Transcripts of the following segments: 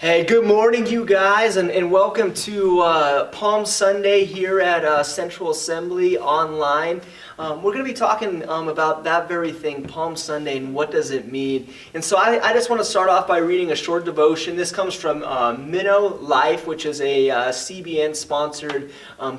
Hey, good morning, you guys, and welcome to Palm Sunday here at Central Assembly online. We're going to be talking about that very thing, Palm Sunday, and what does it mean. And so I just want to start off by reading a short devotion. This comes from Minnow Life, which is a CBN-sponsored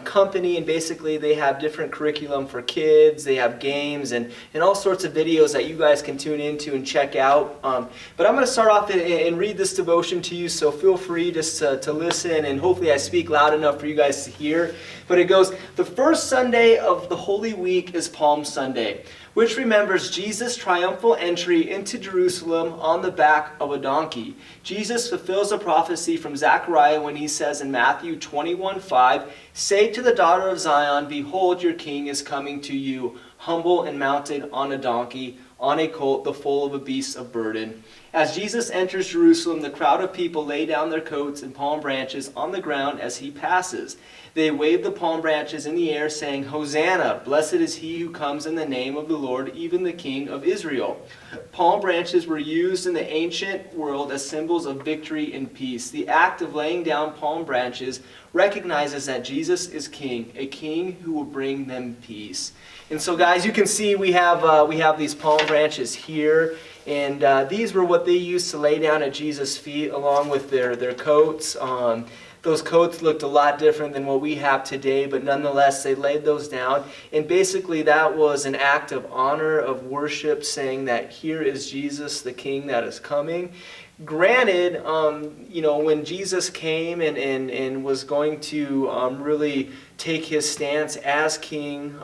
company, and basically they have different curriculum for kids, they have games, and all sorts of videos that you guys can tune into and check out. But I'm going to start off and read this devotion to you, so feel free just to listen, and hopefully I speak loud enough for you guys to hear. But it goes, the first Sunday of the Holy Week is Palm Sunday, which remembers Jesus' triumphal entry into Jerusalem on the back of a donkey. Jesus fulfills a prophecy from Zechariah when he says in Matthew 21:5, "Say to the daughter of Zion, behold, your king is coming to you, humble and mounted on a donkey, on a colt, the foal of a beast of burden." As Jesus enters Jerusalem, the crowd of people lay down their coats and palm branches on the ground as he passes. They wave the palm branches in the air, saying, "Hosanna! Blessed is he who comes in the name of the Lord, even the King of Israel." Palm branches were used in the ancient world as symbols of victory and peace. The act of laying down palm branches recognizes that Jesus is king, a king who will bring them peace. And so, guys, you can see we have these palm branches here. And these were what they used to lay down at Jesus' feet along with their coats. Those coats looked a lot different than what we have today, but nonetheless, they laid those down. And basically, that was an act of honor, of worship, saying that here is Jesus, the King that is coming. Granted, when Jesus came and was going to really take his stance as King,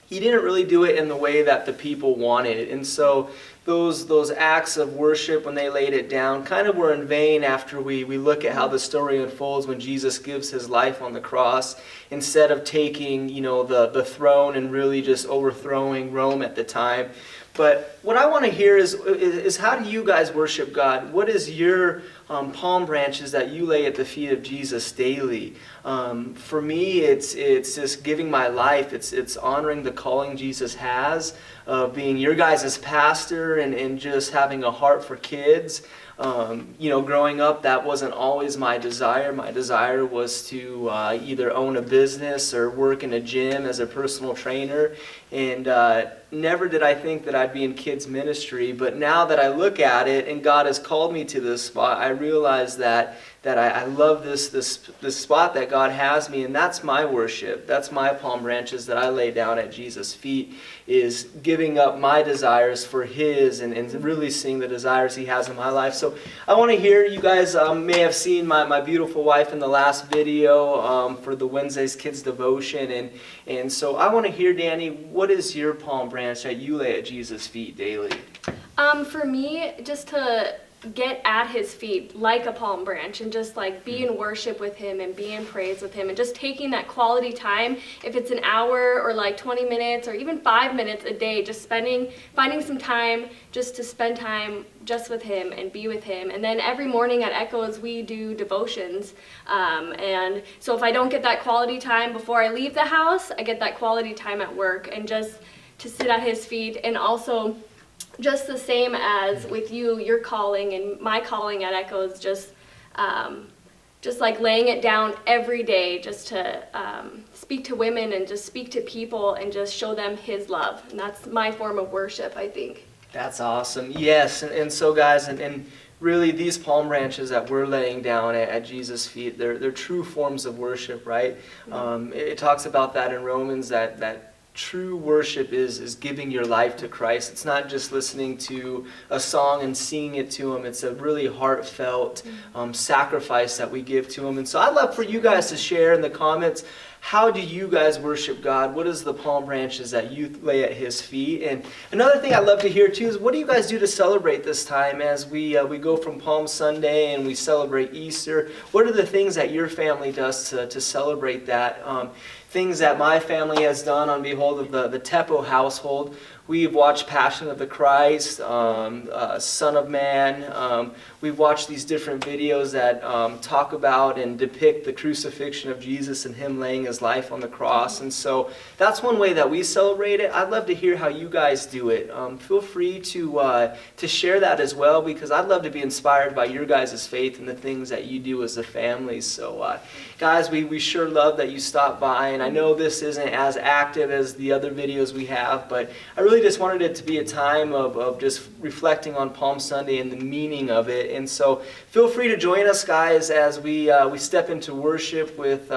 he didn't really do it in the way that the people wanted it. And so those acts of worship, when they laid it down, kind of were in vain after we look at how the story unfolds when Jesus gives his life on the cross, instead of taking the throne and really just overthrowing Rome at the time. But what I want to hear is how do you guys worship God? What is your palm branches that you lay at the feet of Jesus daily? For me, it's just giving my life. It's honoring the calling Jesus has of being your guys' pastor and just having a heart for kids. Growing up, that wasn't always my desire. My desire was to either own a business or work in a gym as a personal trainer. And never did I think that I'd be in kids ministry. But now that I look at it and God has called me to this spot, I realize that I love this spot that God has me, and that's my worship. That's my palm branches that I lay down at Jesus' feet, is giving up my desires for his and really seeing the desires he has in my life. So I want to hear, you guys may have seen my beautiful wife in the last video for the Wednesday's Kids Devotion. And so I want to hear, Dani, what is your palm branch that you lay at Jesus' feet daily? For me, just to get at his feet like a palm branch and just like be in worship with him and be in praise with him and just taking that quality time, if it's an hour or like 20 minutes or even 5 minutes a day, just finding some time just to spend time just with him and be with him. And then every morning at Echoes we do devotions, and so if I don't get that quality time before I leave the house, I get that quality time at work and just to sit at his feet. And also just the same as with you, your calling and my calling at Echoes, just like laying it down every day, just to speak to women and just speak to people and just show them his love. And that's my form of worship, I think. That's awesome. Yes, and so guys, and really these palm branches that we're laying down at Jesus' feet, they're true forms of worship, right? Mm-hmm. It talks about that in Romans, that true worship is giving your life to Christ. It's not just listening to a song and singing it to him. It's a really heartfelt sacrifice that we give to him. And so I'd love for you guys to share in the comments, how do you guys worship God? What is the palm branches that you lay at his feet? And another thing I'd love to hear too is, what do you guys do to celebrate this time as we go from Palm Sunday and we celebrate Easter? What are the things that your family does to celebrate that? Things that my family has done on behalf of the Teppo household. We've watched Passion of the Christ, Son of Man. We've watched these different videos that talk about and depict the crucifixion of Jesus and Him laying His life on the cross. And so that's one way that we celebrate it. I'd love to hear how you guys do it. Feel free to share that as well, because I'd love to be inspired by your guys' faith and the things that you do as a family. So guys, we sure love that you stopped by. And I know this isn't as active as the other videos we have, but I really just wanted it to be a time of just reflecting on Palm Sunday and the meaning of it. And so feel free to join us, guys, as we step into worship with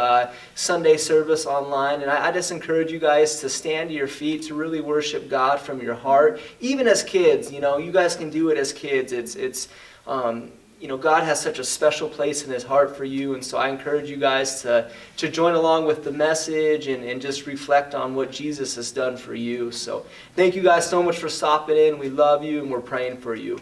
Sunday service online. And I just encourage you guys to stand to your feet, to really worship God from your heart. Even as kids, you guys can do it as kids. It's God has such a special place in His heart for you, and so I encourage you guys to join along with the message and just reflect on what Jesus has done for you. So thank you guys so much for stopping in. We love you, and we're praying for you.